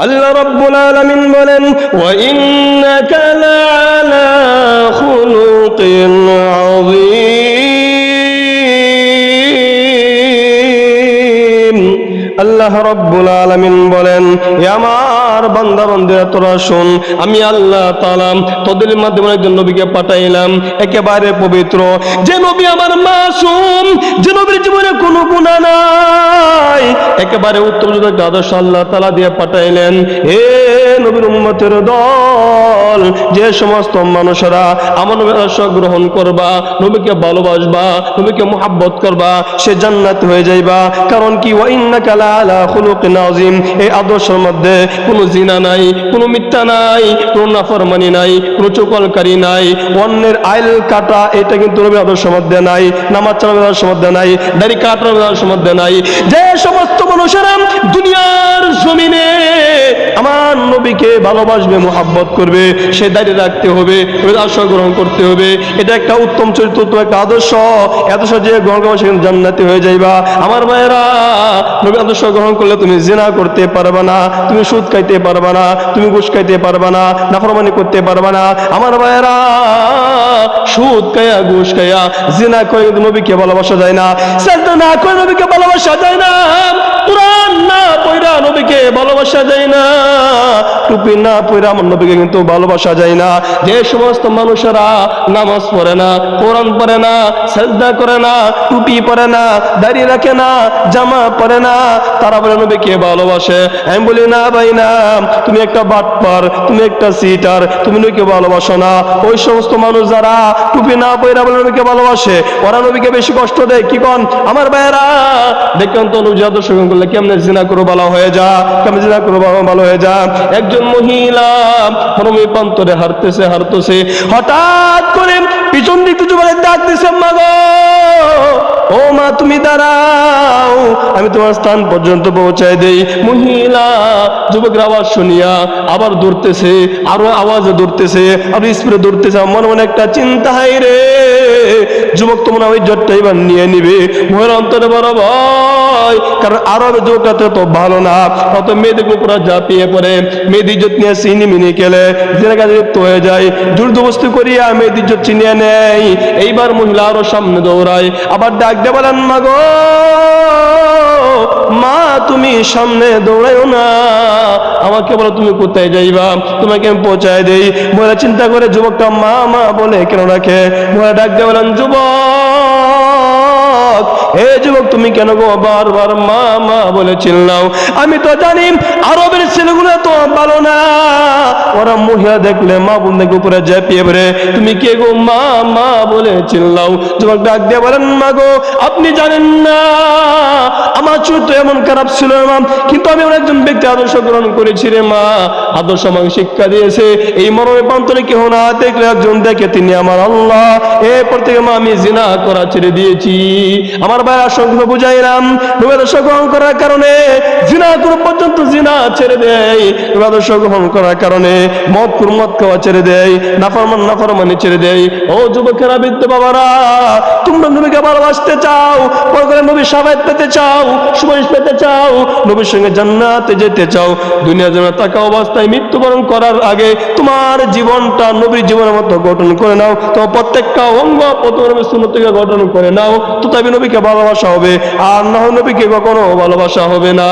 আল্লাহ রাব্বুল আলামিন বলেন, ওয়া ইন্নাকা লাআলা খুলুকিন আযীম। আল্লাহ রাব্বুল আলামিন বলেন, হে আমার বান্দা বান্দিরা তোরা শোন, আমি আল্লাহ তাআলা তোদের মাধ্যমে একজন নবীকে পাঠাইলাম, একেবারে পবিত্র, যে নবী আমার মাসুম, যে নবীর জীবনে কোনো গুনাহ নাই, একেবারে উত্তম একটা আদর্শ আল্লাহ তাআলা দিয়ে পাঠাইলেন। হে নবীর উম্মতের দল, যে সমস্ত মানুষেরা আমার নবীর আদর্শ গ্রহণ করবা, নবীকে ভালোবাসবা, নবীকে মুহাব্বত করবা, সে জান্নাত হয়ে যাইবা। কারণ কি, ওয়া ইন্নাকা লাআলা খুলুকিন আযীম, এই আদর্শের মধ্যে কোনো জিনা নাই, কোনো মিথ্যা নাই, কোনো নাফরমানি নাই, কোনো চোখলকারী নাই, অন্যের আইল কাটা, এটা কিন্তু নবীর আদর্শের মধ্যে নাই, নামাজ চালানোর আদর্শের মধ্যে নাই, দাড়ি কাটার আদর্শের মধ্যে নাই। যে সমস্ত মানুষেরা দুনিয়ার জমিনে আমার নবীকে ভালোবাসবে, মুহাব্বত করবে, সে দাঁড়িয়ে রাখতে হবে, আদর্শ গ্রহণ করতে হবে। এটা একটা উত্তম চরিত্র, উত্তম একটা আদর্শ। আদর্শ যে গ্রহণ করবে সে জান্নাতি হয়ে যাইবা। আমার ভাইয়েরা, নবী আদর্শ গ্রহণ করলে তুমি জিনা করতে পারবে না, তুমি সুদ খাইতে পারবে না, তুমি ঘুষ খাইতে পারবে না, নাফরমানি করতে পারবে না। আমার ভাইয়েরা, সুদ খায়া, ঘুষ খায়া, জিনা করে কিন্তু নবীকে ভালোবাসা যায় না, সাজদা না করে নবীকে ভালোবাসা যায় না, কুরআন না পড়া নবীকে ভালোবাসা যায় না, টুপি না পড়া আমার নবীকে কিন্তু ভালোবাসা যায় না। যে সমস্ত মানুষেরা নামাজ পড়ে না, কোরআন পড়ে না, সাজদা করে না, টুপি পরে না, দাড়ি রাখে না, জামা পরে না, তারা বলে নবীকে ভালোবাসে। আমি বলি না ভাই না, তুমি একটা বাটপার, তুমি একটা সিটার, তুমি নবীকে ভালোবাসো না। ওই সমস্ত মানুষ যারা টুপি না পরে বলে নবীকে ভালোবাসে, ওরা নবীকে বেশি কষ্ট দেয়। কি কন আমার ভাইয়েরা, দেখেন তো নবী আদর্শ গ্রহণ করলে কেমনে জিনা করে ভালো হয়ে যা, কেমন জিনা করে ভালো হয়ে যা। একজন মহিলা হরমে প্রান্তরে হারতেছে, হঠাৎ করে পিছন দিক কিছু বলে ডাক দিছে, মা গো, ও মা তুমি দাঁড়াও, আমি তোমার স্থান পর্যন্ত পৌঁছায় দেই। মহিলা যুবকের আওয়াজ শুনিয়া আবার দৌড়তেছে, আরো আওয়াজে দৌড়তেছে, আরো স্পিডে দৌড়তেছে। মনে মনে একটা চিন্তা, হাই রে, যুবক তো মনে হয় ইজ্জতটা এবার নিয়ে নিবে। মহিলা অন্তরে বড় ভয়, কারণ আরো যুবকটা তো ভালো না, অত মেয়েদের উপরে ঝাঁপিয়ে পড়ে, মেয়েদের ইজ্জত নিয়ে চিনি মিনি খেলে, জেনে কাজে লিপ্ত হয়ে যায়, জোরজবস্তি করিয়া মেয়েদের ইজ্জত চিনিয়ে নেয়। এইবার মহিলা আরো সামনে দৌড়ায়, আবার ডাক দিয়ে বলেন, মা গো, মা তুমি সামনে দৌড়াইও না, আমাকে বলো তুমি কোথায় যাইবা, তোমাকে আমি পৌঁছায় দেই। মহিলা চিন্তা করে যুবকটা মা মা বলে কেন রাখে। মহিলা ডাক দিয়ে বলেন, যুবক, হে যুবক, তুমি কেন গো বারবার মা মা বলে চিল্লাও? আমি তো জানি আরবের ছেলেগুলো তো ভালো না, ওরা মহিলা দেখলে মা বোনকে উপরে ঝাঁপিয়ে পড়ে, তুমি কে গো মা মা বলে চিল্লাও? যুবক ডাক দিয়ে বলেন, মা গো, আপনি জানেন না আমার চরিত্র এমন খারাপ ছিল না, কিন্তু আমি একজন ব্যক্তি আদর্শ গ্রহণ করেছি রে মা, আদর্শ আমাকে শিক্ষা দিয়েছে, এই মরমে প্রান্তরে কেহ না দেখলে একজন দেখে তিনি আমার আল্লাহ। এরপর থেকে মা আমি জিনা করা ছেড়ে দিয়েছি। আমার ভাইরা সংক্ষেপে বুঝাইলাম, নবী আদর্শ গ্রহণ করার কারণে জিনা করে পর্যন্ত জিনা ছেড়ে দেয়, নবী আদর্শ গ্রহণ করার কারণে মদ খাওয়া ছেড়ে দেয়, নাফরমানি ছেড়ে দেয়। ও যুবকেরা, বৃদ্ধ বাবারা, তোমরা নবীকে ভালোবাসতে চাও, পরকালে নবীর শাফায়াত পেতে চাও, সুপারিশ পেতে চাও, নবীর সঙ্গে জান্নাতে যেতে চাও, দুনিয়ার জন্য থাকা অবস্থায় মৃত্যুবরণ করার আগে তোমার জীবনটা নবীর জীবনের মতো গঠন করে নাও, তো প্রত্যেকটা অঙ্গ প্রত্যঙ্গ সুন্নতকে গঠন করে নাও, তো তবে নবীকে ভালোবাসা হবে, আর না হয় নবীকে কখনো ভালোবাসা হবে না।